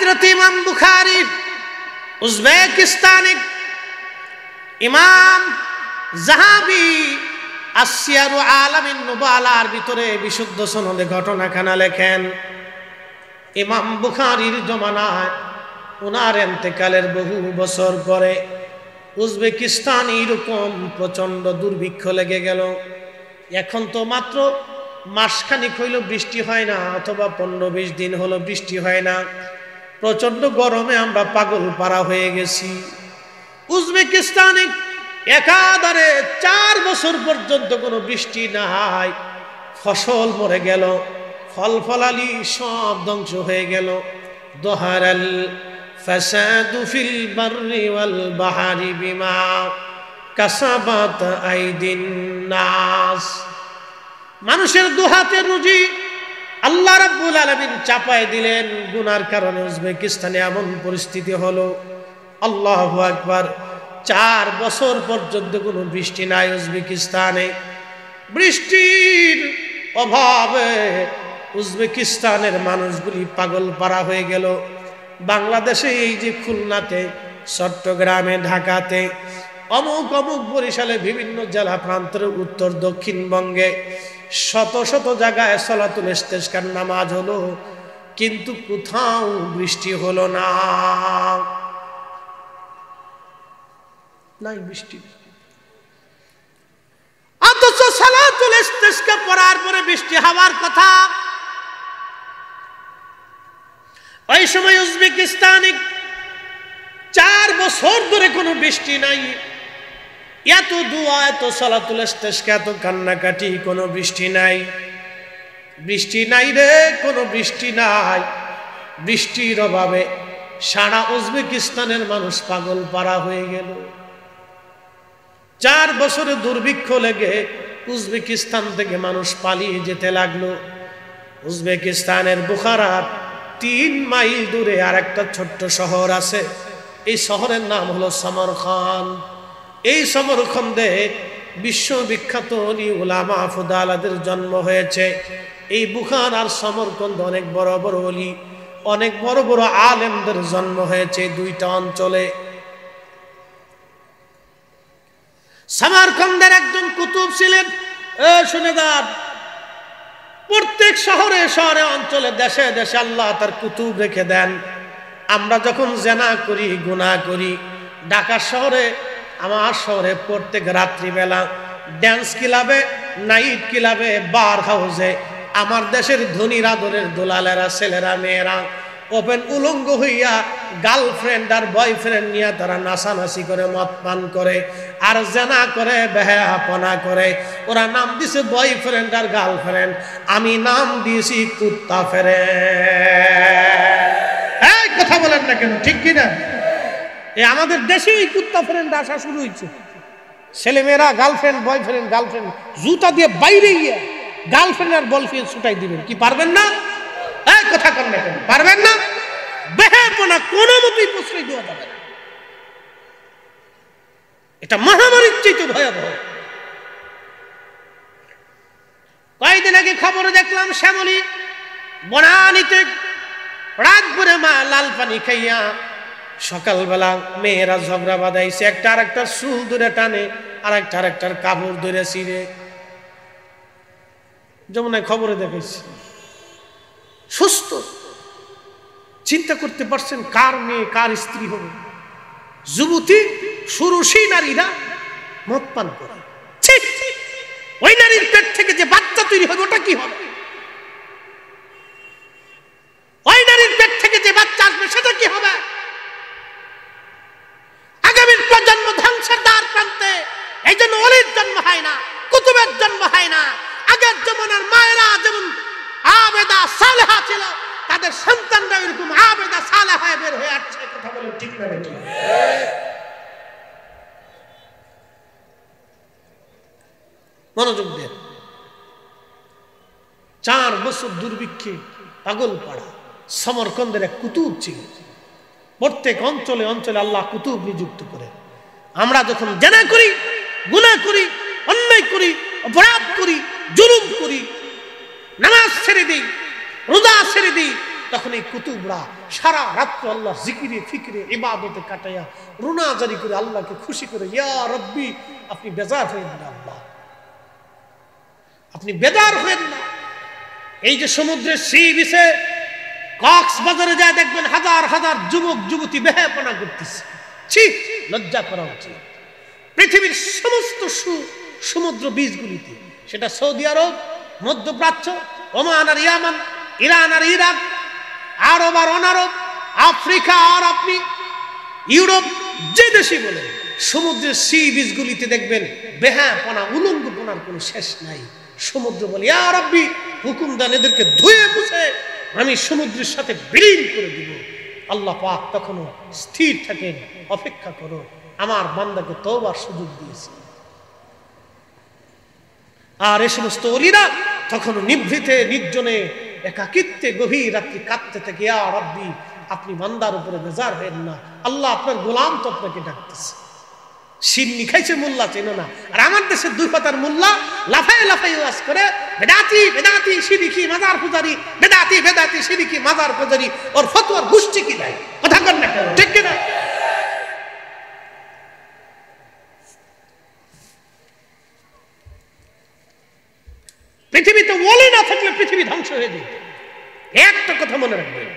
হযরত ইমাম বুখারী উজবেকিস্তানি ইমাম যাহাবী আসিয়ারু আলামিন নুবালার ভিতরে বিশুদ্ধ সনদে ঘটনাখানা লেখেন। ইমাম বুখারীর জমানায় ওনার ইন্তেকালের বহু বছর পরে উজবেকিস্তান এরকম প্রচন্ড দুর্ভিক্ষ লেগে গেল। এখন তো মাত্র মাসখানিক হইল বৃষ্টি হয় না, অথবা 15-20 দিন হলো বৃষ্টি হয় না। প্রচন্ড গরমে আমরা পাগল পারা হয়ে গেছি। উজবেকিস্তানে একাধারে 4 বছর পর্যন্ত কোনো বৃষ্টি নাই, ফসল মরে গেল, ফল ফলালি সব ধ্বংস হয়ে গেল। দোহারাল ফাসাদু ফিল বাররি ওয়াল বাহরি বিমা কাসাবাত আইদিন নাস। মানুষের দুহাতের রুজি আল্লাহ রাব্বুল আলামিন চাপায় দিলেন। গুনার কারণে উজবেকিস্তানে এমন পরিস্থিতি হলো, আল্লাহু আকবার। 4 বছর পর্যন্ত কোনো বৃষ্টি নাই উজবেকিস্তানে। বৃষ্টির অভাবে উজবেকিস্তানের মানুষগুলি পাগল পারা হয়ে গেল। বাংলাদেশে এই যে খুলনাতে, চট্টগ্রামে, ঢাকাতে, অমুক অমুক বরিশালে, বিভিন্ন জেলা প্রান্তের উত্তর দক্ষিণবঙ্গে শত শত জায়গায় সলাতুল ইস্তেসকার নামাজ হলো, কিন্তু কোথাও বৃষ্টি হলো না। নাই বৃষ্টি। অথচ সালাতুল ইস্তিসকা পড়ার পরে বৃষ্টি হওয়ার কথা। ওই সময় উজবেকিস্তানে 4 বছর ধরে কোনো বৃষ্টি নাই। এত দোয়া, এত সালাতুল ইস্তিসকা, এত কান্নাকাটি, কোনো বৃষ্টি নাই। বৃষ্টি নাই রে, কোনো বৃষ্টি নাই। বৃষ্টির অভাবে সারা উজবেকিস্তানের মানুষ পাগল পারা হয়ে গেল। 4 বছরে দুর্ভিক্ষ লেগে উজবেকিস্তান থেকে মানুষ পালিয়ে যেতে লাগলো। উজবেকিস্তানের বুখারার 3 মাইল দূরে আর একটা ছোট্ট শহর আছে। এই শহরের নাম হলো সমরখন্দ। এই সমরখন্দে বিশ্ববিখ্যাত উলামা ফুদালাদের জন্ম হয়েছে। এই বুখারার সমরখন্দ অনেক বড় বড় ওলি, অনেক বড় বড় আলেমদের জন্ম হয়েছে 2টা অঞ্চলে। সমরখন্দের একজন কুতুব ছিলেন। শুনে যান, প্রত্যেক শহরে শহরে, অঞ্চলে, দেশে দেশে আল্লাহ তার কুতুব রেখে দেন। আমরা যখন জেনা করি, গুনাহ করি, ঢাকা শহরে, আমার শহরে প্রত্যেক রাত্রিবেলা ড্যান্স ক্লাবে, নাইট ক্লাবে, বার হাউসে আমার দেশের ধনীর আদরের দুলালেরা, ছেলেরা, মেয়েরা ওপেন উলঙ্গ হইয়া গার্লফ্রেন্ড আর বয়ফ্রেন্ড নিয়ে তারা নাচানাচি করে, মদ পান করে, আর জেনা করে, বেহায়াপনা করে। ওরা নাম দিছে বয়ফ্রেন্ড আর গার্লফ্রেন্ড, আমি নাম দিয়েছি কুত্তা ফেরে। এই কথা বলেন না কেন, ঠিক কিনা? আমাদের দেশে এই কুত্তা ফ্রেন্ড আসা শুরু হয়েছে। ছেলেমেয়েরা গার্লফ্রেন্ড, বয়ফ্রেন্ড, গার্লফ্রেন্ড জুতা দিয়ে বাইরে গিয়ে গার্লফ্রেন্ড আর বয়ফ্রেন্ড ছুটাই দিবেন। কি পারবেন না? এই কথা কর না কেন, পারবেন না? বেহায়াপনা কোনো মতেই প্রশ্রয় দেওয়া যাবে না। এটা মহামারীর চাইতে ভয়াবহ। কয়েকদিন আগে খবরে দেখলাম শ্যামলী বনানীতে রাত ভরে মা লাল পানি খাইয়া সকালবেলা মেয়েরা ঝগড়া বাঁধাইছে। একটা আর একটা চুল ধরে টানে, আর একটা আরেকটার কাপড় ধরে ছিঁড়ে। যমুনায় খবরে দেখেছি। সুস্থ চিন্তা করতে পারছেন কার মেয়ে কার স্ত্রী হবে? যুবতী সুরুষী নারীরা মদ পান করে। ওই নারীর পেট থেকে যে বাচ্চা তৈরি হবে ওটা কি হবে? ওই নারীর পেট থেকে যে বাচ্চা আসবে সেটা কি হবে? আগামীর প্রজন্ম ধ্বংসের দ্বার প্রান্তে। এই জন্য ওলির জন্ম হয় না, কুতুবের জন্ম হয় না। আগের জমানার মায়েরা যেমন আবেদা সালেহা ছিল, তাদের সন্তানরা এরকম আবেদা সালেহা বের হয়ে আসছে। কথা বলেন ঠিক না বেঠিক? মনোযোগ দেন। 4 বছর দুর্ভিক্ষে পাগল পাড়া সমরকন্দের এক কুতুব ছিল। প্রত্যেক অঞ্চলে অঞ্চলে আল্লাহ কুতুব নিযুক্ত করে। আমরা যখন জেনা করি, গুনাহ করি, অন্যায় করি, অপরাধ করি, জুলুম করি, নামাজ ছেড়ে দিই, রোজা ছেড়ে দিই, তখন এই কুতুবরা সারা রাত্র আল্লাহ জিকিরে ফিকিরে ইবাদতে কাটাইয়া রুনা জারি করে আল্লাহকে খুশি করে, ইয়া রব্বি, আপনি বেজার হয়েন না আল্লাহ, আপনি বেজার হয়েন না। এই যে সমুদ্রের সি বিচে কক্সবাজারে যায় দেখবেন হাজার হাজার যুবক যুবতী বেহাপনা করতেছে, ঠিক লজ্জা করা উচিত। পৃথিবীর সমস্ত সমুদ্র বীজগুলিতে, সেটা সৌদি আরব, মধ্যপ্রাচ্য, ওমান আর ইয়ামান, ইরান আর ইরাক, আরব আর অনারব, আফ্রিকা আর আপনি ইউরোপ, যে দেশে বলেন, সমুদ্রের সি বীজগুলিতে দেখবেন বেহাপনা উলঙ্গপনার কোনো শেষ নাই। সমুদ্র বলে, ইয়া রাব্বি, হুকুম দেন এদেরকে ধুয়ে মুছে আমি সমুদ্রের সাথে বিলীন করে দিব। আল্লাহ পাক তখনও স্থির থাকেন, অপেক্ষা করো, আমার বান্দাকে তওবার সুযোগ দিয়েছি। আর এই সমস্ত ওলিরা তখনও নিভৃতে নির্জনে একাকিত্বে গভীর রাত্রি কাঁদতে থাকে, ইয়া রাব্বি, আপনি বান্দার উপরে বেজার হেন না, আল্লাহ আপনার গোলাম তো আপনাকে ডাকতেছে। সিন্নি খাইছে মোল্লা চেনো না, আর আমার দেশের দুই পাতার মোল্লা লাফাই লাফাই ওয়াজ করে, বেদাতি বেদাতি শিরিকি মাজার পূজারি, বেদাতি বেদাতি শিরিকি মাজার পূজারি, ওর ফতোয়ার গোষ্ঠী কি দেয়, কথা কর না, ঠিক কিনা? পৃথিবীতে ওলি না থাকলে পৃথিবী ধ্বংস হয়ে যেত। একটা কথা মনে রাখবেন,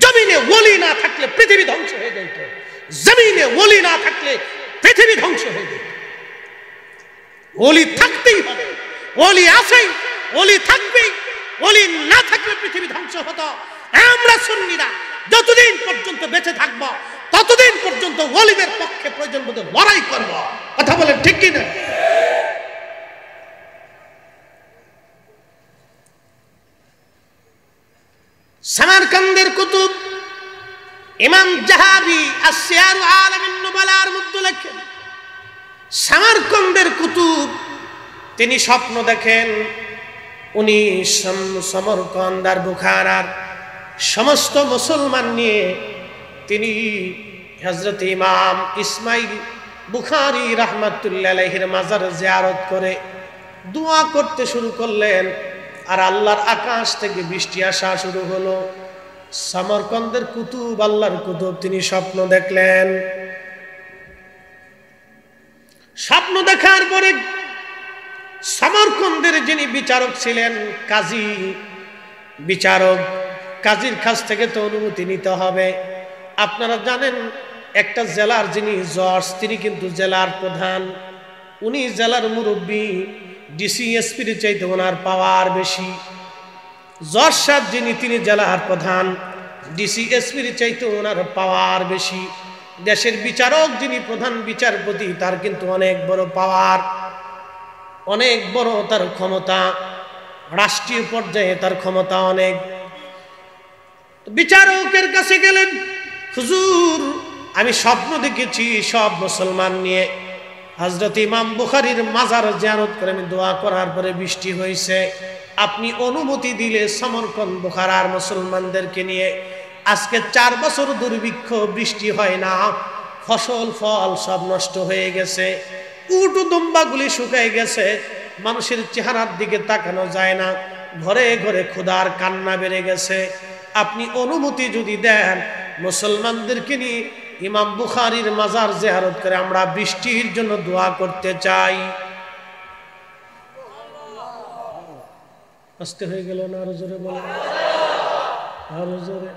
জমিনে ওলি না থাকলে পৃথিবী ধ্বংস হয়ে যেত। জমিনে ওলি না থাকলে পৃথিবী ধ্বংস হয়ে যেত। ওলি থাকতেই হবে, ওলি আছেই, ওলি থাকবেই। ওলি না থাকলে পৃথিবী ধ্বংস হতো। আমরা সুন্নিরা যতদিন পর্যন্ত বেঁচে থাকবো ততদিন পর্যন্ত ওলিদের পক্ষে প্রয়োজন বোধে লড়াই করব। কথা বলেন ঠিক কিনা? সামারকান্দের কুতুব ইমাম জাহাবি আসিয়ারু আলামিন নুবালার মধ্যে লেখেন, সামারকান্দের কুতুব তিনি স্বপ্ন দেখেন উনি সমরকন্দ আর বুখারার সমস্ত মুসলমান নিয়ে তিনি হযরত ইমাম ইসমাইল বুখারী রাহমাতুল্লাহি আলাইহির মাজার জিয়ারত করে দোয়া করতে শুরু করলেন। আর আল্লাহর আকাশ থেকে বৃষ্টি আসা শুরু হলো। সামারকান্দের কুতুব, আল্লাহর কুতুব, তিনি স্বপ্ন দেখলেন। স্বপ্ন দেখার পরে সামারকান্দের যিনি বিচারক ছিলেন, কাজী বিচারক, কাজীর কাছ থেকে তো অনুমতি নিতে হবে। আপনারা জানেন একটা জেলার যিনি জজ, তিনি কিন্তু জেলার প্রধান, উনি জেলার মুরব্বী। ডিসি এসপির চাইতে ওনার পাওয়ার বেশি। জজ সাহেব যিনি, তিনি জেলার প্রধান, ডিসি এসপির চাইতে ওনার পাওয়ার বেশি। দেশের বিচারক যিনি, প্রধান বিচারপতি, তার কিন্তু অনেক বড় পাওয়ার, অনেক বড় তার ক্ষমতা, রাষ্ট্রীয় পর্যায়ে তার ক্ষমতা অনেক। বিচারকের কাছে গেলেন, হুজুর আমি স্বপ্ন দেখেছি সব মুসলমান নিয়ে হযরত ইমাম বুখারীর মাজার জিয়ারত করে আমি দোয়া করার পরে বৃষ্টি হয়েছে, আপনি অনুমতি দিলে সমরকন্দ বুখারার মুসলমানদেরকে নিয়ে আজকে 4 বছর দুর্ভিক্ষ, বৃষ্টি হয় না, ফসল ফল সব নষ্ট হয়ে গেছে, উট দুম্বাগুলি শুকিয়ে গেছে, মানুষের চেহারার দিকে তাকানো যায় না, ঘরে ঘরে ক্ষুধার কান্না বেড়ে গেছে, আপনি অনুমতি যদি দেন মুসলমানদেরকে নিয়ে ইমাম বুখারীর মাজার জিয়ারত করে আমরা বৃষ্টির জন্য দোয়া করতে চাই। আস্তে হয়ে গেল না? আরো জোরে বলেন, আরো জোরে।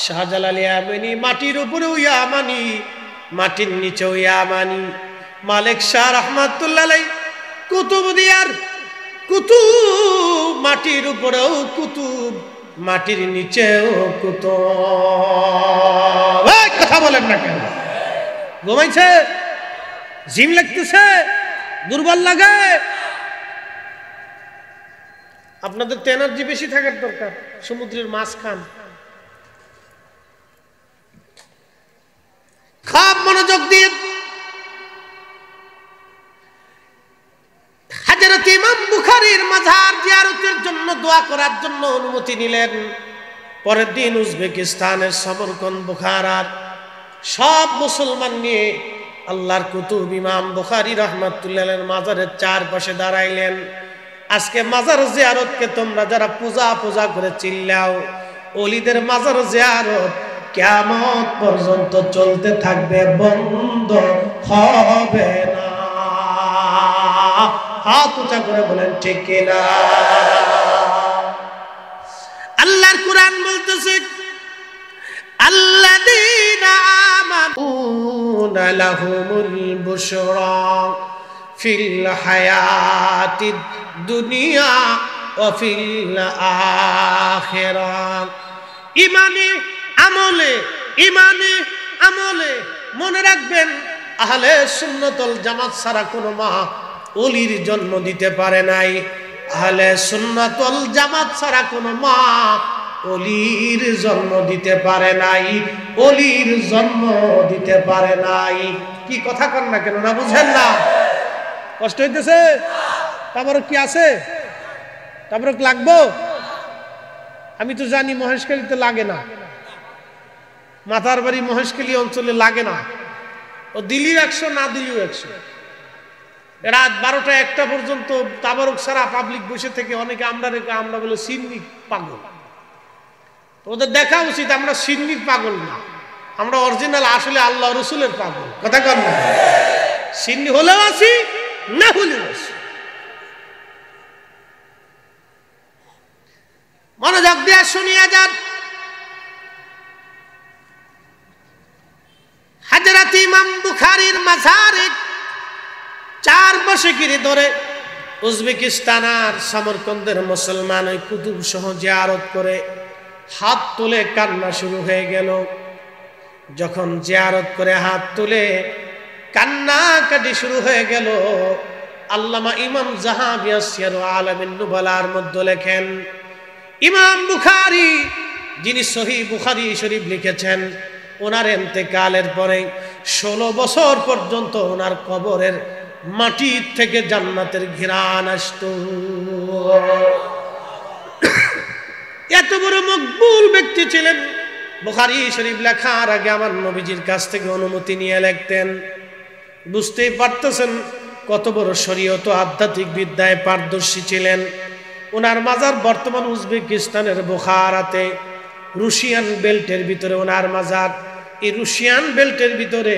শাহজালাল ইয়ামানি, মাটির উপরেও ইয়ামানি, মাটির নিচেও ইয়ামানি। মালিক শাহ রাহমাতুল্লাহ আলাইহি কুতুবদিয়ার কুতুব, মাটির উপরেও কুতুব, মাটির নিচেও কুতুব। কথা বলেন না কেন? ঘুমাইছে? জিম লাগতেছে? দুর্বল লাগে? আপনাদের তো এনার্জি বেশি থাকার দরকার। সমুদ্রের মাছ খান, খুব মনোযোগ দিয়ে হযরত ইমাম বুখারীর মাজার জিয়ারতের জন্য দোয়া করার জন্য অনুমতি নিলেন। পরের দিন উজবেকিস্তানের সমরকন্দ বুখারার সব মুসলমান নিয়ে আল্লাহর কুতুব ইমাম বুখারী রাহমাতুল্লাহ আলাইহির মাজারের চারপাশে দাঁড়াইলেন। আজকে মাজার জিয়ারতকে তোমরা যারা পূজা পূজা করে চিল্লাও, ওলিদের মাজার জিয়ারত কিয়ামত পর্যন্ত চলতে থাকবে, বন্ধ হবে না। হাত উঁচা করে বলেন ঠিক কিনা? আল্লাহর কুরআন বলতেছে, আল্লাযীনা আমানু লাহুমুল বুশরা ফিল হায়াতিদ দুনিয়া ওয়া ফিল আখিরাহ। ইমানে আমলে মনে রাখবেন, আহলে সুন্নাতুল জামাত ছাড়া কোনো মা ওলির জন্ম দিতে পারে নাই। আহলে সুন্নাতুল জামাত ছাড়া কোনো মা ওলির জন্ম দিতে পারে নাই, ওলির জন্ম দিতে পারে নাই। কি কথা কন না কেন, না বুঝেন না? কষ্ট হইতেছে? তারপরে কি আছে? তারপরে লাগবো? আমি তো জানি মহেশখালীতে লাগে না, মাথার বাড়ি মহেশখালী অঞ্চলে লাগে না। ও দিল্লির 100, না দিল্লিও 100। রাত 12টা 1টা পর্যন্ত তাবারক সারা পাবলিক বসে থেকে অনেকে আমরা বলে সিন্নি পাগল। ওদের দেখা উচিত আমরা সিন্নির পাগল না, আমরা অরিজিনাল আসলে আল্লাহ রসুলের পাগল। কথা কর না? সিন্নি হলেও আছি, না হলেও আছি। মনোযোগ দিয়ে শুনিয়া যান। হযরত ইমাম বুখারীর মাজারে 4 বছর ধরে উজবেকিস্তান আর সমরকন্দের মুসলমান ওই কুতুব সহ জিয়ারত করে হাত তুলে কান্না শুরু হয়ে গেল। যখন জিয়ারত করে হাত তুলে কান্নাকাটি শুরু হয়ে গেল, আল্লামা ইমাম যাহাবী সিয়ারু আলামিন নুবালার মধ্যে লেখেন, ইমাম বুখারী যিনি সহিহ বুখারী শরীফ লিখেছেন, ওনার ইন্তেকালের পরে 16 বছর পর্যন্ত ওনার কবরের মাটি থেকে জান্নাতের ঘ্রাণ আসতো। এত বড় মকবুল ব্যক্তি ছিলেন। বুখারী শরীফ লেখার আগে আমার নবীজির কাছ থেকে অনুমতি নিয়ে লিখতেন। বুঝতেই পারতেছেন কত বড় শরীয়ত ও আধ্যাত্মিক বিদ্যায় পারদর্শী ছিলেন। ওনার মাজার বর্তমান উজবেকিস্তানের বুখারাতে, রুশিয়ান বেল্টের ভিতরে ওনার মাজার। এই রুশিয়ান বেল্টের ভিতরে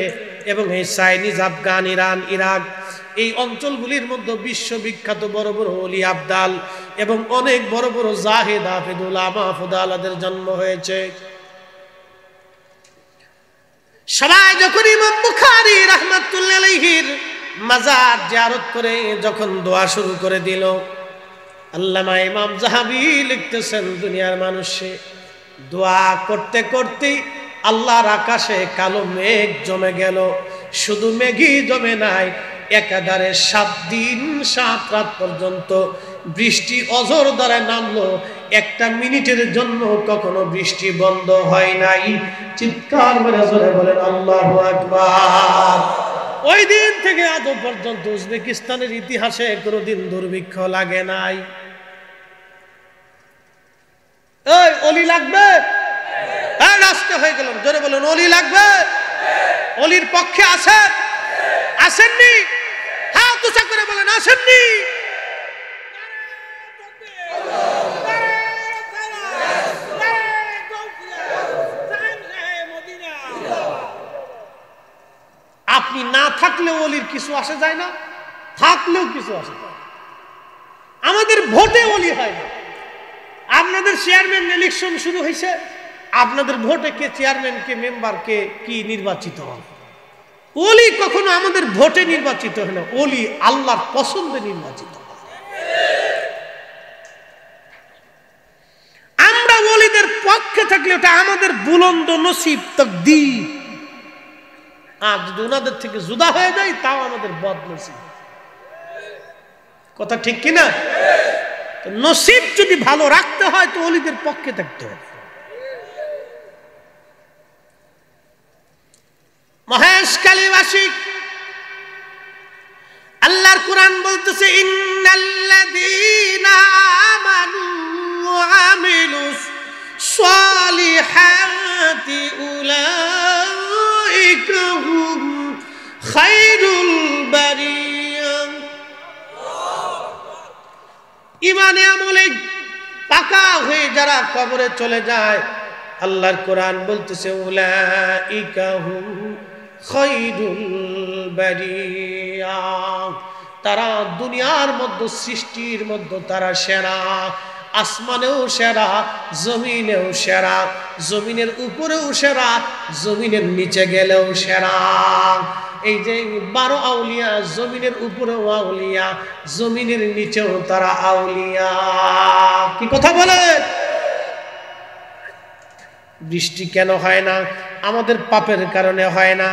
এবং এই চাইনিজ, আফগান, ইরান, ইরাক এই অঞ্চলগুলির মধ্যে বিশ্ববিখ্যাত বড় বড় ওলি আবদাল এবং অনেক বড় বড় জাহেদ, হাফেজ, উলামা, ফুদালাদের জন্ম হয়েছে। সবাই যখন ইমাম বুখারী রাহমাতুল্লাহি আলাইহির মাজার জিয়ারত করে যখন দোয়া শুরু করে দিল, আল্লামা ইমাম যাহাবী লিখতেছেন, দুনিয়ার মানুষে দোয়া করতে করতে আল্লাহর আকাশে কালো মেঘ জমে গেল। শুধু মেঘই জমে নাই, একাধারে 7 দিন 7 রাত পর্যন্ত বৃষ্টি অঝোর দ্বারা নামলো। 1টা মিনিটের জন্য কখনো বৃষ্টি বন্ধ হয় নাই। চিৎকার করে জোরে বলেন আল্লাহু আকবার। ওই দিন থেকে আজ পর্যন্ত উজবেকিস্তানের ইতিহাসে কোনোদিন দুর্ভিক্ষ লাগে নাই। এই ওলি লাগবে? রাস্তা হয়ে গেল, জোরে বলুন ওলি লাগবে? ওলির পক্ষে আছে? আসেননি? হাত উঁচা করে বলেন আসেননি? আপনি না থাকলেও ওলির কিছু আসে যায় না, থাকলেও কিছু আসে যায়। আমাদের ভোটে ওলি হয় না। আপনাদের চেয়ারম্যান ইলেকশন শুরু হয়েছে, আপনাদের ভোটে কে চেয়ারম্যান, কে মেম্বার, কে কি নির্বাচিত হয়? ওলি কখনো আমাদের ভোটে নির্বাচিত হয় না, ওলি আল্লাহর পছন্দে নির্বাচিত হয়। আমরা ওলিদের পক্ষে থাকলে ওটা আমাদের বুলন্দ নসিব, তাকদীর। আর যদি ওনাদের থেকে জুদা হয়ে যায় তাও আমাদের বদনসিব। কথা ঠিক কিনা? নসিব যদি ভালো রাখতে হয় তো ওলিদের পক্ষে থাকতে হবে। মহেশখালীবাসী, আল্লাহর কুরআন বলতেছে, ইন্নাল্লাযীনা আমানু ওয়া আমিলুস সালিহাতি উলাইকা হুম খায়রুল বারিয়া। ইমানে আমলে পাকা হয়ে যারা কবরে চলে যায়, আল্লাহর কোরআন বলতেছে উলাইকা হুম খায়রুল বারিয়া, তারা দুনিয়ার মধ্যে সৃষ্টির মধ্যে তারা সেরা, আসমানেও সেরা, জমিনেও সেরা, জমিনের উপরেও সেরা, জমিনের নিচে গেলেও সেরা। এই যে 12 আউলিয়া, জমিনের উপরেও আউলিয়া, জমিনের নিচেও তারা আউলিয়া। কি কথা বলে? বৃষ্টি কেন হয় না? আমাদের পাপের কারণে হয় না,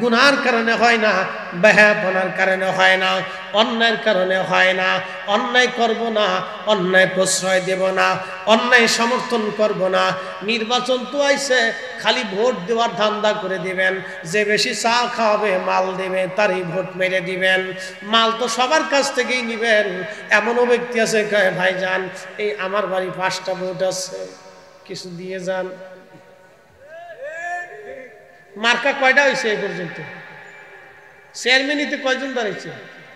গুনার কারণে হয় না, বেহায়াপনার কারণে হয় না, অন্যায়ের কারণে হয় না। অন্যায় করব না, অন্যায় প্রশ্রয় দেব না, অন্যায় সমর্থন করব না। নির্বাচন তো আইছে, খালি ভোট দেওয়ার ধান্দা করে দিবেন, যে বেশি চা খাওয়াবে মাল দেবে তারই ভোট মেরে দিবেন। মাল তো সবার কাছ থেকেই নিবেন। এমনও ব্যক্তি আছে কয় ভাইজান এই আমার বাড়ি 5টা ভোট আছে, কিছু দিয়ে যান। মার্কা কয়টা হয়েছে এই পর্যন্ত? চেয়ারম্যানিতে কয়জন দাঁড়াইছে?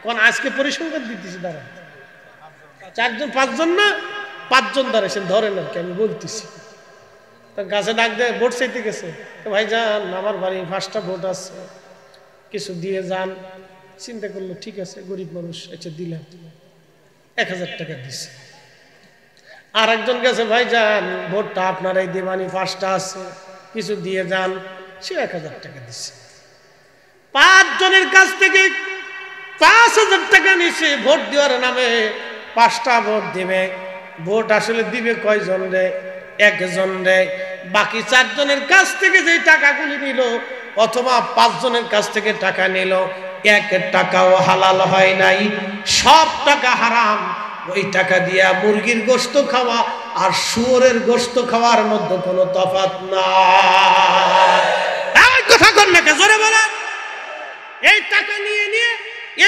কোন আজকে পরিসংখ্যান দিতেছি, দাঁড়া 4 জন 5 জন না 5 জন দাঁড়াইছেন ধরেন আর কি, আমি বলতেছি। তার গাছে ডাক দেয়, ভোট চাইতে গেছে, ভাই যান আমার বাড়ি 5টা ভোট আছে, কিছু দিয়ে যান। চিন্তা করলো ঠিক আছে, গরিব মানুষ, আচ্ছা দিলাম, 1000 টাকা দিছে। আর একজন গেছে, ভাই যান ভোটটা আপনারাই দেবানি, 5টা আছে, কিছু দিয়ে যান, সে 1000 টাকা দিচ্ছে। 5 জনের কাছ থেকে 5000 টাকা নিছে ভোট দেওয়ার নামে। 5টা ভোট দিবে, ভোট আসলে দিবে কয়জন রে? 1 জন রে। বাকি 4 জনের কাছ থেকে যে টাকাগুলি নিল, অথবা 5 জনের কাছ থেকে টাকা নিল, 1 টাকাও হালাল হয় নাই, সব টাকা হারাম। ওই টাকা দিয়া মুরগির গোশত খাওয়া আর শুয়োরের গোশত খাওয়ার মধ্যে কোনো তফাৎ নাই। কথা কর না কে? জোরে বলেন। এই টাকা নিয়ে নিয়ে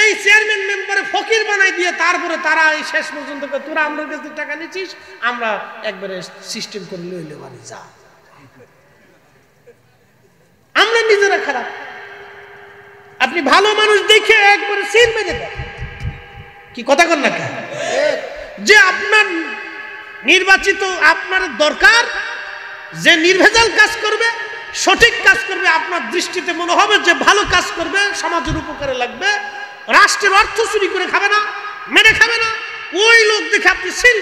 এই চেয়ারম্যান মেম্বারে ফকির বানাই দিয়ে তারপরে তারা এই শেষ পর্যন্ত তোরা আমাদের কাছে টাকা নিচ্ছিস, আমরা একবারে সিস্টেম করে লইলে বাড়ি যা। আমরা নিজেরা খারাপ। আপনি ভালো মানুষ দেখে একবারে সিল মেরে দেন। কি কথা কর না কে? যে আপনার নির্বাচিত, আপনার দরকার যে নির্ভেজাল কাজ করবে, সঠিক কাজ করবে, আপনার দৃষ্টিতে মনে হবে যে ভালো কাজ করবে, সমাজের উপকারে লাগবে, রাষ্ট্রের অর্থ চুরি করে খাবে না, মেরে খাবে না, ওই লোক দেখে আপনি সিল,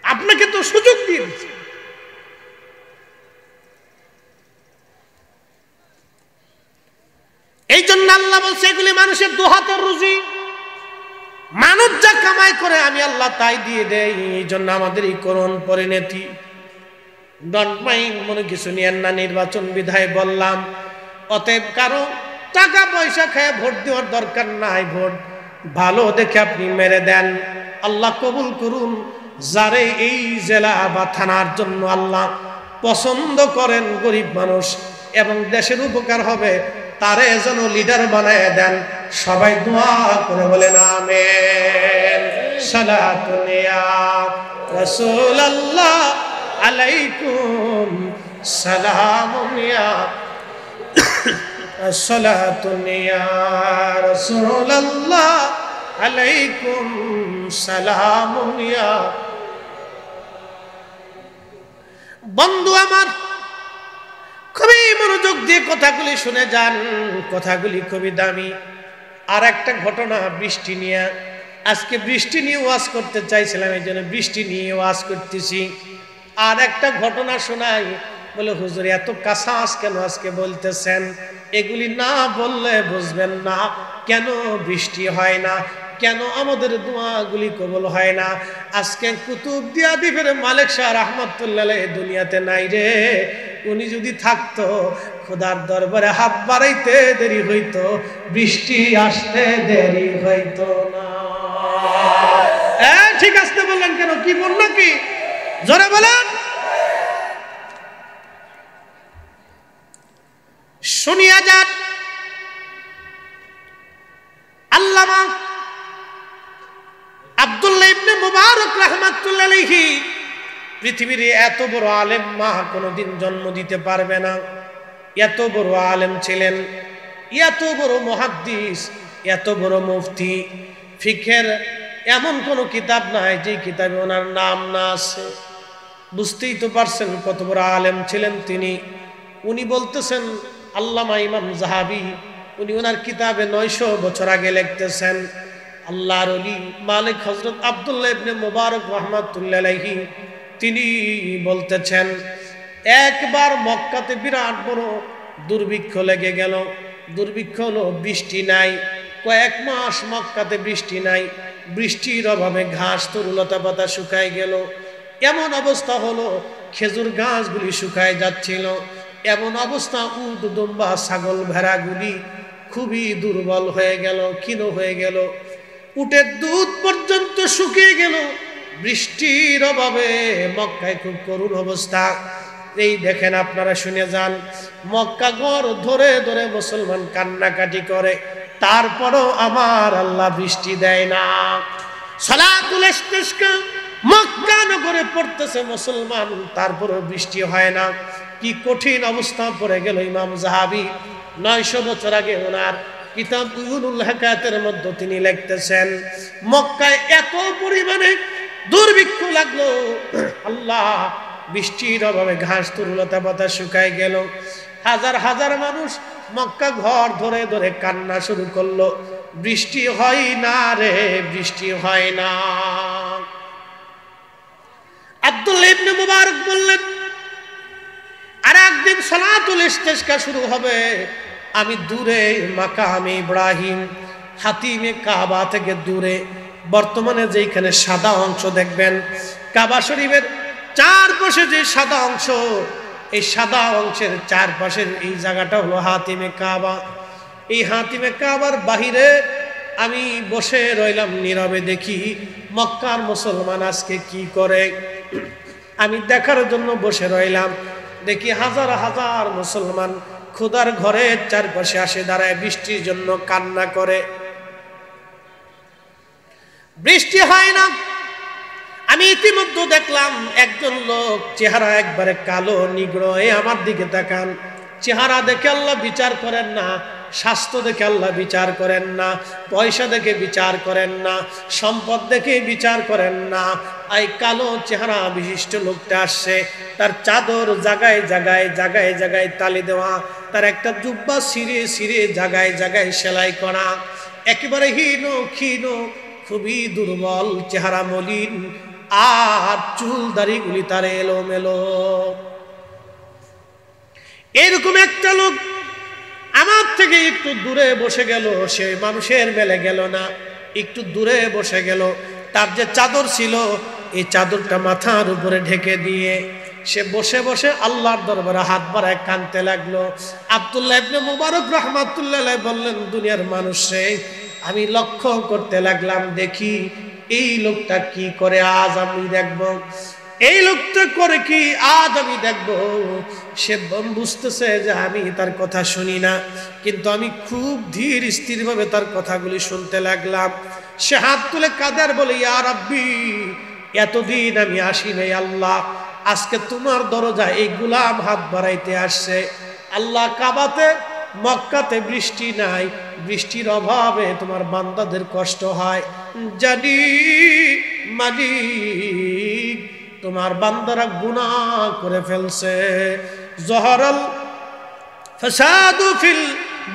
আপনাকে তো সুযোগ দিয়ে দিচ্ছে। এই জন্য আল্লাহ বলছে এগুলি মানুষের দুহাতের রুজি, মানব যা কামাই করে আমি আল্লাহ তাই দিয়ে দেই। এই জন্য আমাদের এই করুণ পরিণতি। ডন্ট মাইন্ড, মনে কিছু নিয়েন না, নির্বাচন বিধায় বললাম। অতএব কারো টাকা পয়সা খেয়ে ভোট দেওয়ার দরকার নাই, ভোট ভালো দেখে আপনি মেরে দেন। আল্লাহ কবুল করুন। যারে এই জেলা বা থানার জন্য আল্লাহ পছন্দ করেন, গরিব মানুষ এবং দেশের উপকার হবে, তারে যেন লিডার বানায় দেন। সবাই দোয়া করে বলেন আমিন। সালাতুন ইয়া রাসূলুল্লাহ আলাইকুম সালামুন ইয়া সালাতুন ইয়া রাসূলুল্লাহ আলাইকুম সালামুন ইয়া। বন্ধু আমার, খুবই মনোযোগ দিয়ে কথাগুলি শুনে যান, কথাগুলি খুবই দামি। আর একটা ঘটনা বৃষ্টি নিয়ে, আজকে বৃষ্টি নিয়ে ওয়াজ করতে চাইছিলাম, এই জন্য বৃষ্টি নিয়ে ওয়াজ করতেছি। আর একটা ঘটনা শোনাই। বলে হুজুর এত কাঁচাস কেন আজকে বলতেছেন? এগুলি না বললে বুঝবেন না কেন বৃষ্টি হয় না, কেন আমাদের দোয়াগুলি কবুল হয় না। আজকে কুতুবদিয়া দ্বীপের মালিক শাহ রাহমাতুল্লাহ দুনিয়াতে নাই রে। উনি যদি থাকতো, খোদার দরবারে হাত বাড়াইতে দেরি হইতো, বৃষ্টি আসতে দেরি হইতো না। ঠিক আসতে বললেন কেন? কি বলল কি? জোরে বলেন। শুনিয়া যান। আল্লামা আব্দুল্লাহ ইবনে মুবারক রাহমাতুল্লাহ আলাইহি পৃথিবীর এত বড় আলেম মা কোনোদিন জন্ম দিতে পারবে না। এত বড় আলেম ছিলেন, এত বড় মুহাদ্দিস, এত বড় মুফতি, ফিকহের এমন কোন কিতাব নাই যে কিতাবে ওনার নাম না আছে। বুঝতেই তো পারছেন কত বড় আলেম ছিলেন তিনি। উনি বলতেছেন আল্লামা ইমাম যাহাবী, উনি ওনার কিতাবে 900 বছর আগে লিখতেছেন, আল্লাহর ওলি মালিক হযরত আব্দুল্লাহ ইবনে মুবারক রাহমাতুল্লাহি আলাইহি তিনি বলতেছেন, একবার মক্কাতে বিরাট বড় দুর্ভিক্ষ লেগে গেল। দুর্ভিক্ষ হলো বৃষ্টি নাই, কয়েক মাস মক্কাতে বৃষ্টি নাই। বৃষ্টির অভাবে ঘাস তরুলতা পাতা শুকায় গেল। এমন অবস্থা হলো খেজুর গাছগুলি শুকায় যাচ্ছিল। এমন অবস্থা উট দুম্বা ছাগল ভেড়াগুলি খুবই দুর্বল হয়ে গেল, ক্ষীণ হয়ে গেল। উটের দুধ পর্যন্ত শুকিয়ে গেল বৃষ্টির অভাবে। মক্কায় খুব করুণ অবস্থা। এই দেখেন, আপনারা শুনে যান, মক্কা ঘর ধরে ধরে মুসলমান কান্নাকাটি করে, তারপরও আমার আল্লাহ বৃষ্টি দেয় না। সালাতুল ইস্তিসকা মক্কা নগরে পড়তেছে মুসলমান, তারপরও বৃষ্টি হয় না। কি কঠিন অবস্থা পড়ে গেল ইমাম যাহাবী। 900 বছর আগে ওনার কিতাব উয়ুনুল হাকায়াতের মধ্যে তিনি লিখতেছেন, মক্কায় এত পরিমাণে দুর্ভিক্ষ লাগলো, আল্লাহ বৃষ্টির অভাবে ঘাস তরুলতা পাতা শুকায় গেল। হাজার হাজার মানুষ মক্কা ঘর ধরে ধরে কান্না শুরু করলো, বৃষ্টি হয় না রে, বৃষ্টি হয় না। আব্দুল্লাহ ইবনে মুবারক বললেন, আর একদিন সালাতুল ইস্তিসকা শুরু হবে, আমি দূরে মাকামে ইব্রাহিম হাতিমে কাবা থেকে দূরে, বর্তমানে যেখানে সাদা অংশ দেখবেন কাবা শরীফের চারপাশে যে সাদা অংশ, এই সাদা অংশের চারপাশের এই জায়গাটা হলো হাতিমে কাবা। এই হাতিমে কাবার বাহিরে আমি বসে রইলাম নীরবে, দেখি মক্কার মুসলমান আজকে কি করে। আমি দেখার জন্য বসে রইলাম, দেখি হাজার হাজার মুসলমান খোদার ঘরের চারপাশে আসে দাঁড়ায়, বৃষ্টির জন্য কান্না করে। বৃষ্টি হয় না। আমি ইতিমধ্যে দেখলাম একজন লোক, চেহারা একবারে কালো নিগ্রো, আমার দিকে তাকান। চেহারা দেখে আল্লাহ বিচার করেন না, স্বাস্থ্য দেখে আল্লাহ বিচার করেন না, পয়সা দেখে বিচার করেন না, সম্পদ দেখে বিচার করেন না। এই কালো চেহারা বিশিষ্ট লোকটা আসছে, তার চাদর জায়গায় জায়গায় জায়গায় জায়গায় তালি দেওয়া, তার একটা জুব্বা সিরে সিরে জায়গায় জায়গায় সেলাই করা, একেবারে হীন ক্ষীণ, খুবই দুর্বল, চেহারা মলিন, আর চুল দাড়িগুলি তার এলোমেলো। এরকম একটা লোক আমার থেকে একটু দূরে বসে গেল। সে মানুষের মেলে গেল না, একটু দূরে বসে গেল। তার যে চাদর ছিল, এই চাদরটা মাথার উপরে ঢেকে দিয়ে সে বসে বসে আল্লাহর দরবারে হাত বাড়ায় কাঁদতে লাগলো। আব্দুল্লাহ ইবনে মুবারক রাহমাতুল্লাহ আলাইহি বললেন, দুনিয়ার মানুষে আমি লক্ষ্য করতে লাগলাম, দেখি এই লোকটা কি করে, আজ আমি দেখব এই লোকটা করে কি, আজ আমি দেখব। সে বুঝতেছে যে আমি তার কথা শুনি না, কিন্তু আমি খুব ধীর স্থির ভাবে তার কথাগুলি শুনতে লাগলাম। সে হাত তুলে কাঁদার বলে, ইয়া রাব্বি, এতদিন আমি আসি নাই আল্লাহ, আজকে তোমার দরজায় এই গোলাম হাত বাড়াইতে আসছে। আল্লাহ, কাবাতে মক্কাতে বৃষ্টি নাই, বৃষ্টির অভাবে তোমার বান্দাদের কষ্ট হয়, জানি মালিক তোমার বান্দারা গুনাহ করে ফেলছে। জহরাল ফাসাদু ফিল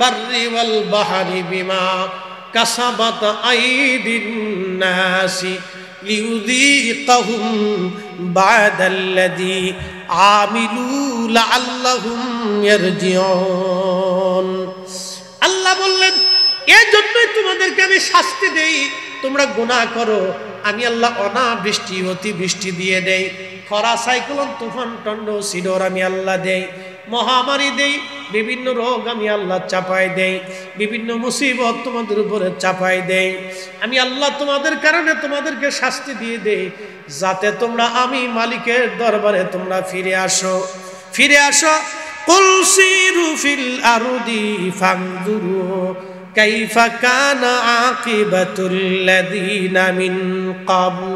বাররি ওয়াল বাহরি বিমা কাসাবাত আইদিন নাসি লিউযীকাহুম বাদাল্লাযী আমিলু লাআল্লাহুম ইয়ারজিউন। আল্লাহ বললেন, এই জন্যই তোমাদেরকে আমি শাস্তি দেই, তোমরা গুনাহ করো, আমি আল্লাহ অনাবৃষ্টি অতিবৃষ্টি দিয়ে দেই, খরা সাইক্লোন তুফান টন্ড সিডর আমি আল্লাহ দেই, মহামারী দেই, বিভিন্ন রোগ আমি আল্লাহ চাপাই দেই, বিভিন্ন মুসিবত তোমাদের উপরে চাপাই দেই। আমি আল্লাহ তোমাদের কারণে তোমাদেরকে শাস্তি দিয়ে দেই, যাতে তোমরা আমি মালিকের দরবারে তোমরা ফিরে আসো, ফিরে আসো। কুল সিরু ফিল আরদি ফানজুরু কাইফা কানা আকিবাতুল লাযিনা মিন ক্বাবল।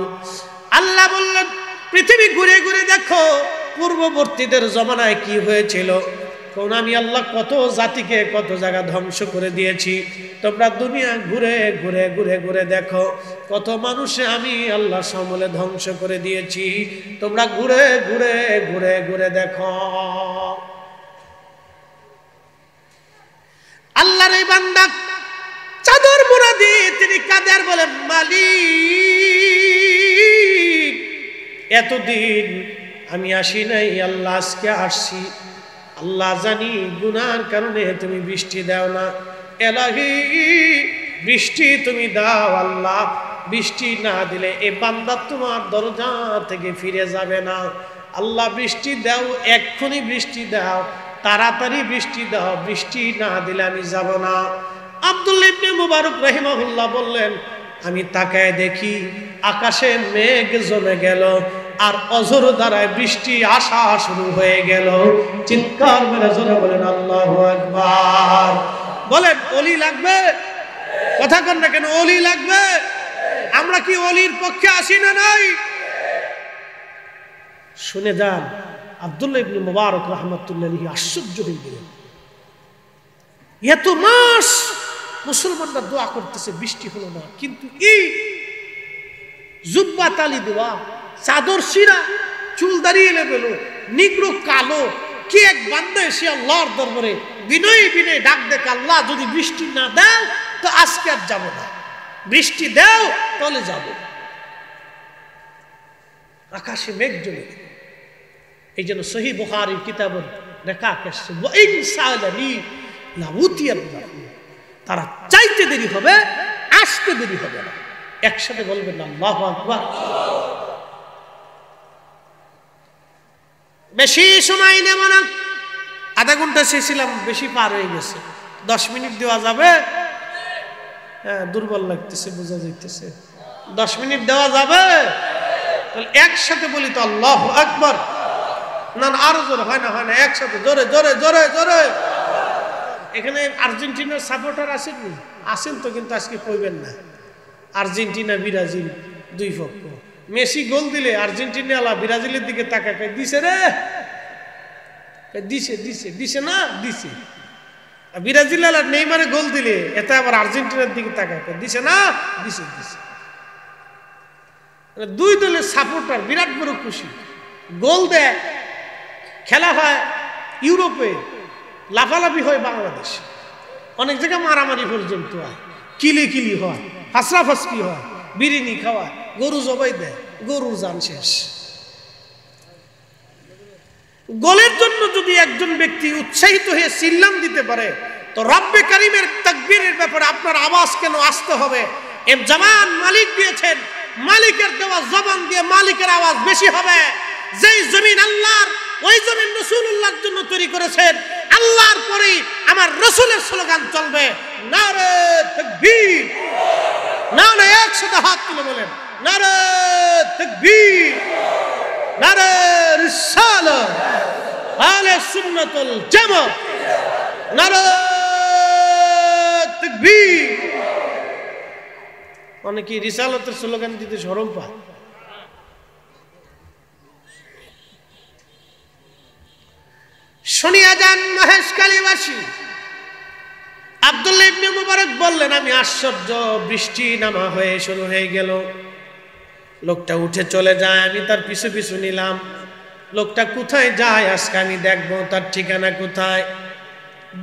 আল্লাহ বললেন, পৃথিবী ঘুরে ঘুরে দেখো পূর্ববর্তীদের জমানায় কি হয়েছিল, কোন আমি আল্লাহ কত জাতিকে কত জায়গা ধ্বংস করে দিয়েছি, তোমরা দুনিয়া ঘুরে ঘুরে ঘুরে ঘুরে দেখো কত মানুষে আমি আল্লাহ সমলে ধ্বংস করে দিয়েছি, তোমরা ঘুরে ঘুরে ঘুরে ঘুরে দেখো। আল্লাহর এই বান্দা চাদর মুড়া দিয়ে তিনি কাঁদে আর বলে, মালিক এতদিন আমি আসি নাই, আল্লাহ আজকে আসছি। আল্লাহ জানি গুনার কারণে তুমি বৃষ্টি দাও না, এলাহি বৃষ্টি তুমি দাও। আল্লাহ বৃষ্টি না দিলে এ বান্দা তোমার দরজা থেকে ফিরে যাবে না। আল্লাহ বৃষ্টি দাও, এক্ষুনি বৃষ্টি দাও, তাড়াতাড়ি বৃষ্টি দাও, বৃষ্টি না দিলে আমি যাব না। আব্দুল্লাহ ইবনে মুবারক রাহিমাহুল্লাহ বললেন, আমি তাকায় দেখি আকাশে মেঘ জমে গেল আর অজর দ্বারায় বৃষ্টি আসা শুরু হয়ে গেল। চিৎকার মেরে জোরে বলেন আল্লাহু আকবার। বলেন ওলি লাগবে? কথা কন না কেন? ওলি লাগবে? আমরা কি ওলির পক্ষে আসি না নাই? শুনে যান, আব্দুল্লাহ ইবনে মুবারক রাহমাতুল্লাহি আলাইহি আশ্চর্য হয়ে গেলেন। এত মাস মুসলমানরা দোয়া করতেছে, বৃষ্টি হলো না, কিন্তু এই জুব্বা তালি দেওয়া, চাদর শিরা, চুল দাঁড়িয়ে এলো, নিগ্রো কালো কি এক বান্দা এসে আল্লাহর দরবারে বিনয়ী বিনয়ী ডাক দেখ, আল্লাহ যদি বৃষ্টি না দাও তো আজকে আর যাবো না, বৃষ্টি দাও তাহলে যাব। আকাশে মেঘ জমে গেল। এই জন্য সহিহ বুখারীর কিতাবে লেখা আছে, ওয়াইন সালানি লাউতিয়াল্লাহ, তারা চাইতে দেরি হবে, আসতে দেরি হবে না। একসাথে বলবেন আল্লাহু আকবার। বেশি সময় নেব না, আধা ঘন্টা শেষছিলাম, বেশি পার হয়ে গেছে। 10 মিনিট দেওয়া যাবে? হ্যাঁ, দুর্বল লাগতেছে, বোঝা যাইতেছে। 10 মিনিট দেওয়া যাবে? তাহলে একসাথে বলি তো আল্লাহু আকবার। না না, আরো জোরে হয় না, হয় না, একসাথে জোরে জোরে জোরে জোরে। এখানে আর্জেন্টিনার সাপোর্টার আছেন? আছেন তো, কিন্তু আজকে কইবেন না। আর্জেন্টিনা ব্রাজিল দুই পক্ষ, মেসি গোল দিলে আর্জেন্টিনা ব্রাজিলের দিকে তাকায়, দিছে রে, দিছে দিছে দিছে না, দিছে। ব্রাজিল নেইমারে গোল দিলে এটা আবার আর্জেন্টিনার দিকে তাকায়, দিছে না, দিছে দিছে। দুই দলের সাপোর্টার বিরাট বড় খুশি, গোল দেয়। খেলা হয় ইউরোপে, লাফালাফি হয় বাংলাদেশে, অনেক জায়গায় মারামারি পর্যন্ত হয়, কিলি কিলি হয়, ফাঁসরাফাঁসকি হয়, বিরিয়ানি খাওয়ায়, গরু জবাই দেয়, গরুর জান শেষ। গোলের জন্য যদি একজন ব্যক্তি উৎসাহিত হয়ে চিল্লাম দিতে পারে, তো রব্বে কারিমের তাকবীরের ব্যাপারে আপনার আওয়াজ কেন আসতে হবে? এর জবান মালিক দিয়েছেন, মালিকের দেওয়া জবান দিয়ে মালিকের আওয়াজ বেশি হবে। যেই জমিন আল্লাহর, ওই জমিন রাসূলুল্লাহর জন্য তৈরি করেছেন, আল্লাহর পরেই আমার রাসূলের স্লোগান চলবে, নারে তাকবীর। না না, একসাথে হাত তুলে বলেন, নারে তাকবীর, নারে রিসালাত, আহলে সুন্নাতুল জামাত, নারে তাকবীর। অনেকে রিসালাতের স্লোগান দিতে শরম পায়। শুনিয়া যান মহেশখালীবাসী, আব্দুল্লাহ ইবনে মুবারক বললেন, আমি আশ্চর্য, বৃষ্টি নামা হয়ে শুরু হয়ে গেল। লোকটা উঠে চলে যায়, আমি তার পিছু পিছু নিলাম। লোকটা কোথায় যায় আজকে আমি দেখবো, তার ঠিকানা কোথায়।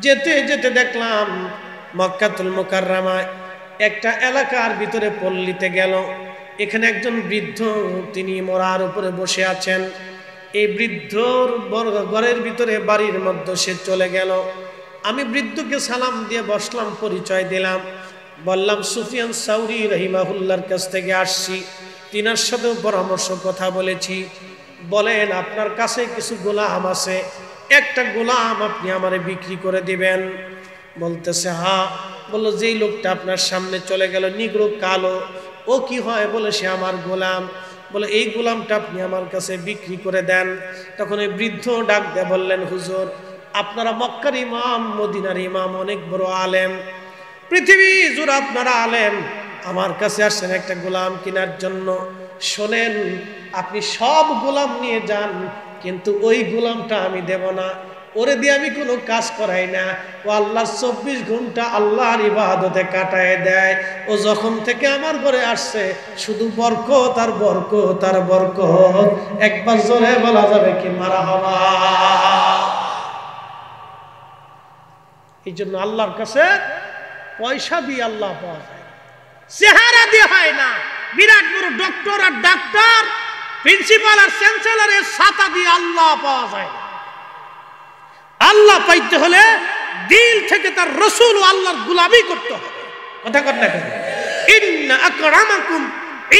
যেতে যেতে দেখলাম মক্কাতুল মুকাররমায় একটা এলাকার ভিতরে পল্লীতে গেল। এখানে একজন বৃদ্ধ, তিনি মোড়ার উপরে বসে আছেন। এই বৃদ্ধর ঘরের ভিতরে বাড়ির মধ্যে সে চলে গেল। আমি বৃদ্ধকে সালাম দিয়ে বসলাম, পরিচয় দিলাম, বললাম সুফিয়ান সাউরি রাহিমাহুল্লাহর কাছ থেকে আসছি, তিনার সাথে পরামর্শ কথা বলেছি। বলেন আপনার কাছে কিছু গোলাম আছে, একটা গোলাম আপনি আমারে বিক্রি করে দিবেন। বলতেছে হ্যাঁ। বললো যেই লোকটা আপনার সামনে চলে গেল, নিগ্রো কালো, ও কি হয়? বলে সে আমার গোলাম। বলে এই গোলামটা আপনি আমার কাছে বিক্রি করে দেন। তখন এই বৃদ্ধ ডাক দিয়ে বললেন, হুজুর আপনারা মক্কার ইমাম, মদিনার ইমাম, অনেক বড় আলেম, পৃথিবী জুড়ে আপনারা আলেম, আমার কাছে আসছেন একটা গোলাম কেনার জন্য। শোনেন, আপনি সব গোলাম নিয়ে যান, কিন্তু ওই গোলামটা আমি দেব না। ওরে দিয়ে আমি কোনো কাজ করাই না, ও আল্লাহ 24 ঘন্টা আল্লাহর ইবাদতে কাটায় দেয়। ও যখন থেকে আমার ঘরে আসছে শুধু বরকত আর বরকত আর বরকত। একবার জোরে বলা যাবে কি মারহাবা। এই জন্য আল্লাহর কাছে পয়সা দিয়ে আল্লাহ পাওয়া যায়, চেহারা দিয়ে হয় না। বিরাট বড় ডক্টর আর ডাক্তার, প্রিন্সিপাল আর চ্যান্সেলরের ছাতা দিয়ে আল্লাহ পাওয়া যায় না। আল্লাহ পাইতে হলে দিল থেকে তার রাসূল ও আল্লাহর গোলামি করতে হবে। কথা কর না কেন? ইন্না আকরামাকুম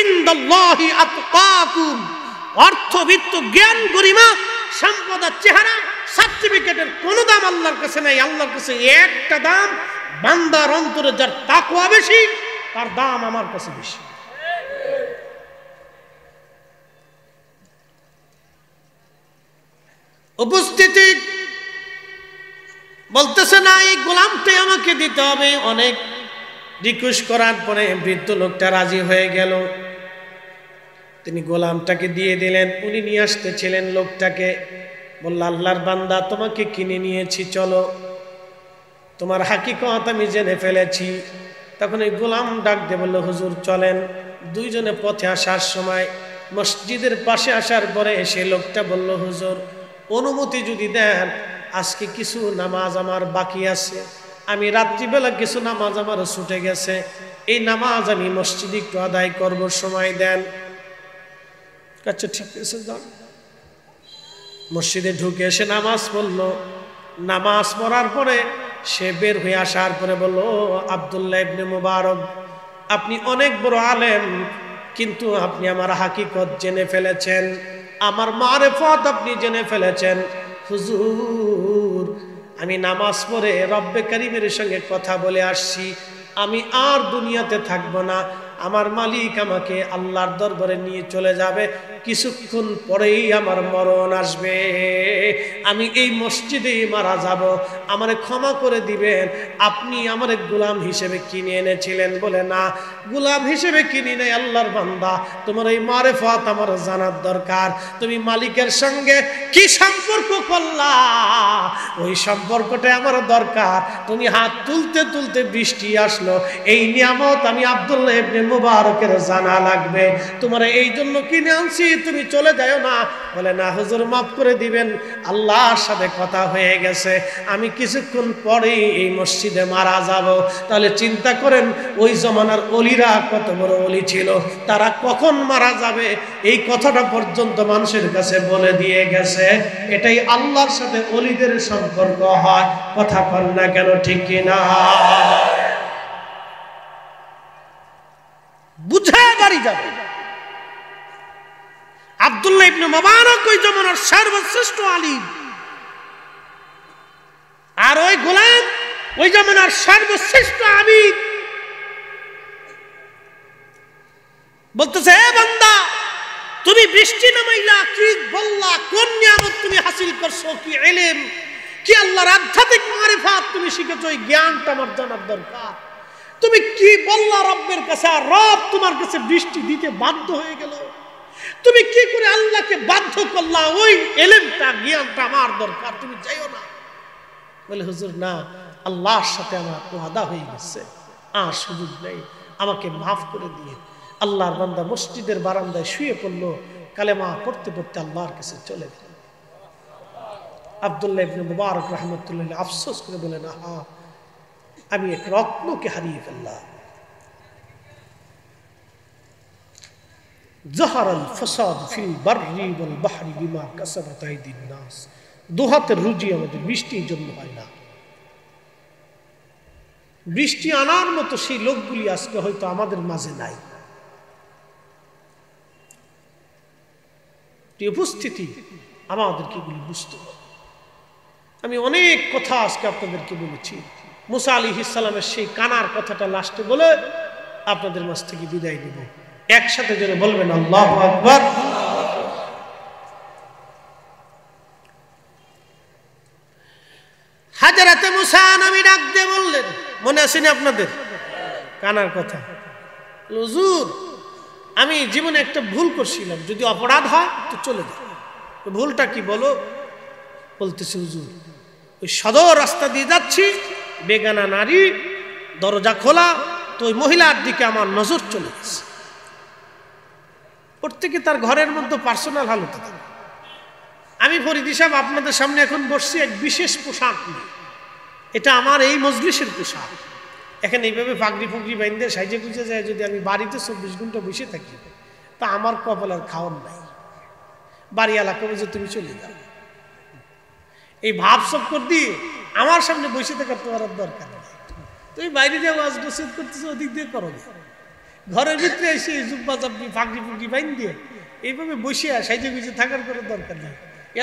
ইনদাল্লাহি আতকাকুম। অর্থ, বিত্ত, জ্ঞান, গরিমা, সম্পদ, চেহারা, সার্টিফিকেটের কোনো দাম আল্লাহর কাছে নাই। আল্লাহর কাছে একটা দাম, বান্দার অন্তরে যার তাকওয়া বেশি তার দাম আমার কাছে বেশি। উপস্থিতি বলতেছে না এই গোলামটাই আমাকে দিতে হবে। অনেক রিকোয়েস্ট করার পরে বৃদ্ধ লোকটা রাজি হয়ে গেল। তিনি গোলামটাকে দিয়ে দিলেন। উনি নিয়ে আসতেছিলেন লোকটাকে, বলল আল্লাহর বান্দা তোমাকে কিনে নিয়েছি, চলো তোমার হাকিকত আমি জেনে ফেলেছি। তখন এই গোলাম ডাক দিয়ে বলল হুজুর চলেন। দুইজনে পথে আসার সময় মসজিদের পাশে আসার পরে এসে লোকটা বলল হুজুর অনুমতি যদি দেন, আজকে কিছু নামাজ আমার বাকি আছে, আমি রাত্রিবেলা কিছু নামাজ আমার ছুটে গেছে, এই নামাজ আমি মসজিদে একটু আদায় করব, সময় দেন। আচ্ছা ঠিক আছে যান। মসজিদে ঢুকে এসে নামাজ পড়লো। নামাজ পড়ার পরে সে বের হয়ে আসার পরে বলল আব্দুল্লাহ ইবনে মুবারক, আপনি অনেক বড় আলেম, কিন্তু আপনি আমার হাকিকত জেনে ফেলেছেন, আমার মারিফত আপনি জেনে ফেলেছেন। হুজুর আমি নামাজ পড়ে রব্বে কারীমের সঙ্গে কথা বলে আসছি, আমি আর দুনিয়াতে থাকবো না, আমার মালিক আমাকে আল্লাহর দরবারে নিয়ে চলে যাবে, কিছুক্ষণ পরেই আমার মরণ আসবে, আমি এই মসজিদেই মারা যাব, আমারে ক্ষমা করে দিবেন। আপনি আমারে গোলাম হিসেবে কিনে এনেছিলেন? বলে না, গোলাম হিসেবে কিনি নাই আল্লাহর বান্দা, তোমার এই মারিফত আমার জানার দরকার। তুমি মালিকের সঙ্গে কি সম্পর্ক করলা, ওই সম্পর্কটা আমার দরকার। তুমি হাত তুলতে তুলতে বৃষ্টি আসলো, এই নিয়ামত আমি আব্দুল্লাহ ইবনে মুবারকের জানা লাগবে, তোমার এই জন্য কিনে আনছি, তুমি চলে যাও না। বলে না হুজুর মাফ করে দিবেন, আল্লাহর সাথে কথা হয়ে গেছে, আমি কিছুক্ষণ পরেই এই মসজিদে মারা যাব। তাহলে চিন্তা করেন ওই জমানার অলিরা কত বড় অলি ছিল, তারা কখন মারা যাবে এই কথাটা পর্যন্ত মানুষের কাছে বলে দিয়ে গেছে। এটাই আল্লাহর সাথে অলিদের সম্পর্ক হয়। কথা বল না কেন, ঠিক কিনা? বুঝে বাড়ি যাবে। আব্দুল্লাহ ইবনে মুবারক ওই জমানার সর্বশ্রেষ্ঠ আলিম, আর ওই গোলাম ওই জমানার সর্বশ্রেষ্ঠ আবিদ। বলতেছে হে বান্দা, তুমি বৃষ্টি নামাইলা, কি বললা, কোন নিয়ামত তুমি হাসিল করছো, কি ইলম, কি আল্লাহর আধ্যাত্মিক মারিফাত তুমি শিখেছো, এই জ্ঞানটা আমার জানার দরকার। তুমি কি বললা রব্বের কাছে, আর রব তোমার কাছে বৃষ্টি দিতে বাধ্য হয়ে গেল, তুমি কি করে আল্লাহকে বাধ্য করলা, ওই ইলমটা জ্ঞানটা আমার দরকার, তুমি যাইও না। বলে হুজুর না, আল্লাহর সাথে আমার ওয়াদা হয়ে গেছে, আর সুযোগ নেই, আমাকে মাফ করে দিয়ে। আল্লাহর বান্দা মসজিদের বারান্দায় শুয়ে পড়লো, কালেমা পড়তে পড়তে আল্লাহর কাছে চলে গেল। আব্দুল্লাহ ইবনে মুবারক রাহমাতুল্লাহ আফসোস করে বলেন, আহা আমি এক রত্নকে হারিয়ে ফেললাম। জাহারাল ফাসাদ ফিল বাররি ওয়াল বাহরি বিমা কাসাবাত আইদিন নাস। দুহাতের রুজি আমাদের বৃষ্টির জন্য হয় না। বৃষ্টি আনার মতো সেই লোকগুলি আজকে হয়তো আমাদের মাঝে নাই। উপস্থিতি আমাদেরকে এগুলি বুঝতে হবে। আমি অনেক কথা আজকে আপনাদেরকে বলেছি। মুসা আলাইহিস সালামের সেই কানার কথাটা লাস্টে বলে আপনাদের মাঝ থেকে বিদায় নেব। একসাথে যেন বলবেন আল্লাহু আকবার। হাজরাতে মুসা নবী ডাক দিয়ে বললেন, মনে আছে না আপনাদের কানার কথা? হুজুর আমি জীবনে একটা ভুল করছিলাম, যদি অপরাধ হয় তো চলে যাও। ভুলটা কি বলো? বলতেছে হুজুর ওই সদর রাস্তা দিয়ে যাচ্ছি, বেগানা নারী, দরজা খোলা, তো ওই মহিলার দিকে আমার নজর চলে গেছে। প্রত্যেকে তার ঘরের মধ্যে পার্সোনাল হালতে থাকে। আমি ফরিদি সাহেব আপনাদের সামনে এখন বসছি এক বিশেষ পোশাক নিয়ে, এটা আমার এই মজলিসের পোশাক। এখানে এইভাবে ফাগড়ি ফুগড়ি বাইন্দে সাইজে গুজে যায়, যদি আমি বাড়িতে 24 ঘন্টা বসে থাকি তা আমার কপালের খাওয়ার নাই। বাড়িওয়ালা কবে যে তুমি চলে যাও, এই ভাব সব কর দিয়ে আমার সামনে বসে থাকার তোমার দরকার নেই। তুমি বাইরে যাও, আজ নসিহত করতেছো, ওদিক দিয়ে করো। ঘরের ভিতরে এসে জুব্বা চাপড়ি ফাগড়ি ফুগড়ি বাইন দিয়ে এইভাবে বসে সাইজে গুজে থাকার কোনো দরকার নেই।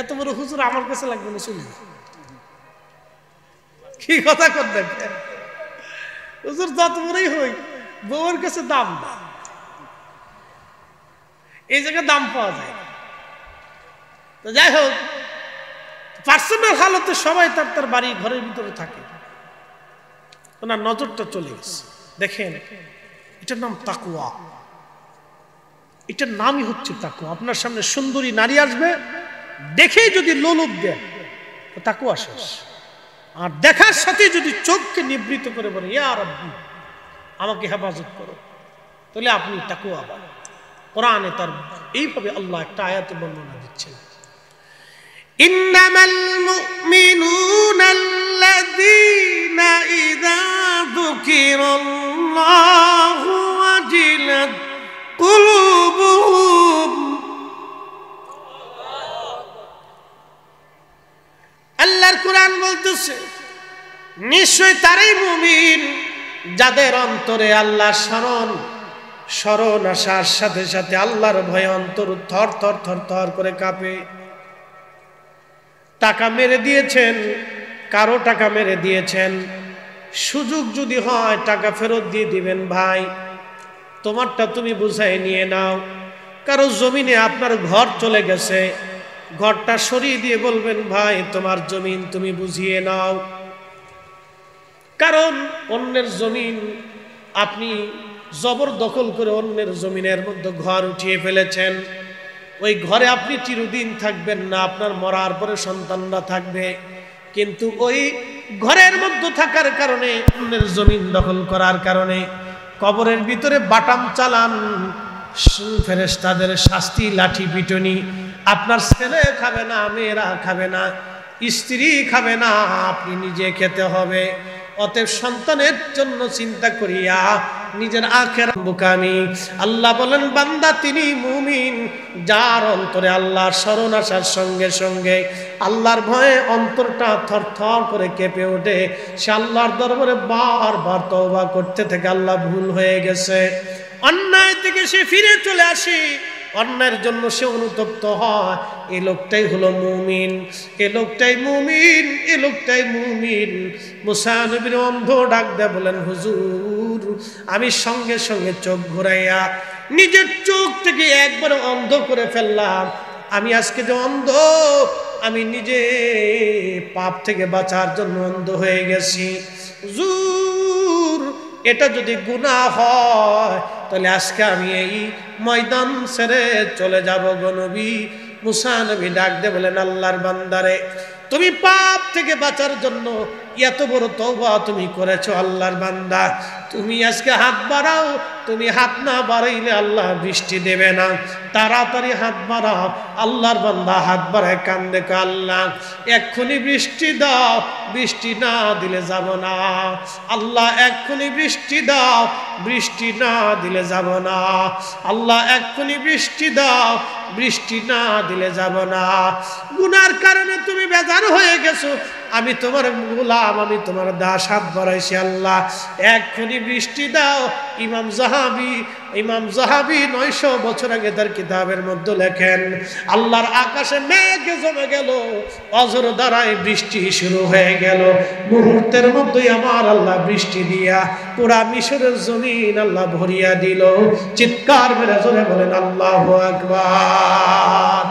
এত বড় হুজুর আমার কাছে লাগবে না, চলে কি কথা কর দেখেন। হুজুর যত বড়ই হই, বউয়ের কাছে দাম না, এই জায়গায় দাম পাওয়া যায়। তো যাই হোক, পার্সোনাল হালতে সবাই তার তার বাড়ি ঘরের ভিতরে থাকে। ওনার নজরটা চলে গেছে। দেখেন, এটার নাম তাকওয়া। এটার নামই হচ্ছে তাকওয়া। আপনার সামনে সুন্দরী নারী আসবে, দেখেই যদি লোলুপ দেন, তাকওয়া শেষ। আর দেখার সাথে যদি চোখকে নিবৃত করে বলে ইয়া রাব্বি আমাকে হেফাজত করো, তাহলে আপনি তাকওয়া পাবেন। কোরআনে তার এইভাবে আল্লাহ একটা আয়াতে বর্ণনা দিচ্ছেন, ইন্নামাল মুমিনুনা আল্লাযীনা ইযা যুকিরাল্লাহু ওয়াজিলাত কুলুবুহুম। আল্লাহর কোরআন বলতেছে, নিশ্চয় তারাই মুমিন যাদের অন্তরে আল্লাহর স্মরণ আসার সাথে সাথে আল্লাহর ভয়ে অন্তর থর থর থর থর করে কাঁপে। টাকা মেরে দিয়েছেন, কারো টাকা মেরে দিয়েছেন, সুযোগ যদি হয় টাকা ফেরত দিয়ে দিবেন, ভাই তোমারটা তুমি বুঝাই নিয়ে নাও। কারো জমিনে আপনার ঘর চলে গেছে, ঘরটা সরিয়ে দিয়ে বলবেন ভাই তোমার জমিন তুমি বুঝিয়ে নাও। কারণ অন্যের জমিন আপনি জবরদখল করে অন্যের জমিনের মধ্যে ঘর উঠিয়ে ফেলেছেন, ওই ঘরে আপনি চিরদিন থাকবেন না, আপনার মরার পরে সন্তানরা থাকবে। কিন্তু ওই ঘরের মধ্যে থাকার কারণে, অন্যের জমিন দখল করার কারণে কবরের ভিতরে বাটাম চালান, ফেরেশতাদের শাস্তি, লাঠি পিটনি। আপনার ছেলে খাবে না, মেয়েরা খাবে না, স্ত্রী খাবে না, আপনি নিজে খেতে হবে। অতএব সন্তানের জন্য চিন্তা করিয়া নিজের আখিরাত বুকামি। আল্লাহ বলেন, বান্দা তিনি মুমিন যার অন্তরে আল্লাহর স্মরণ আসার সঙ্গে সঙ্গে আল্লাহর ভয়ে অন্তরটা থরথর করে কেঁপে ওঠে। সে আল্লাহর দরবারে বারবার তওবা করতে থাকে, আল্লাহ ভুল হয়ে গেছে, অন্যায় থেকে সে ফিরে চলে আসে, অন্যায়ের জন্য সে অনুতপ্ত হয়। এই লোকটাই হলো মুমিন, এ লোকটাই মুমিন, এ লোকটাই মুমিন। মুসা নবীর অন্ধ ডাক দেয়, বলেন হুজুর আমি সঙ্গে সঙ্গে চোখ ঘুরাইয়া নিজের চোখ থেকে একবার অন্ধ করে ফেললাম। আমি আজকে যে অন্ধ, আমি নিজে পাপ থেকে বাঁচার জন্য অন্ধ হয়ে গেছি। হুজুর এটা যদি গুনাহ হয় তাহলে আজকে আমি এই ময়দান ছেড়ে চলে যাব গো নবী। মুসা নবী ডাক দিয়ে বলেন, আল্লাহর বান্দারে তুমি পাপ থেকে বাঁচার জন্য এত বড় তওবা তুমি করেছো, আল্লাহর বান্দা তুমি আজকে হাত বাড়াও। তুমি হাত না বাড়াইলে আল্লাহ বৃষ্টি দেবে না, তাড়াতাড়ি হাত বাড়াও। আল্লাহর বান্দা হাত বাড়ায় কান্দে, আল্লাহ এক্ষুনি বৃষ্টি দাও, বৃষ্টি না দিলে যাব না। আল্লাহ এক্ষুনি বৃষ্টি দাও, বৃষ্টি না দিলে যাব না। আল্লাহ এক্ষুনি বৃষ্টি দাও, বৃষ্টি না দিলে যাব না। গুনার কারণে তুমি বেজার হয়ে গেছো, আমি তোমার গোলাম, আমি তোমার দাস, হাত বাড়াইছি, আল্লাহ এক্ষুনি বৃষ্টি দাও। ইমাম জাহাবি 900 বছর আগে তার কিতাবের মধ্যে লেখেন, আল্লাহর আকাশে মেঘ জমে গেল, অজর দ্বারায় বৃষ্টি শুরু হয়ে গেল। মুহূর্তের মধ্যেই আমার আল্লাহ বৃষ্টি দিয়া পুরা মিশরের জমিন আল্লাহ ভরিয়া দিল। চিৎকার মেরে জোরে বলেন আল্লাহু আকবার।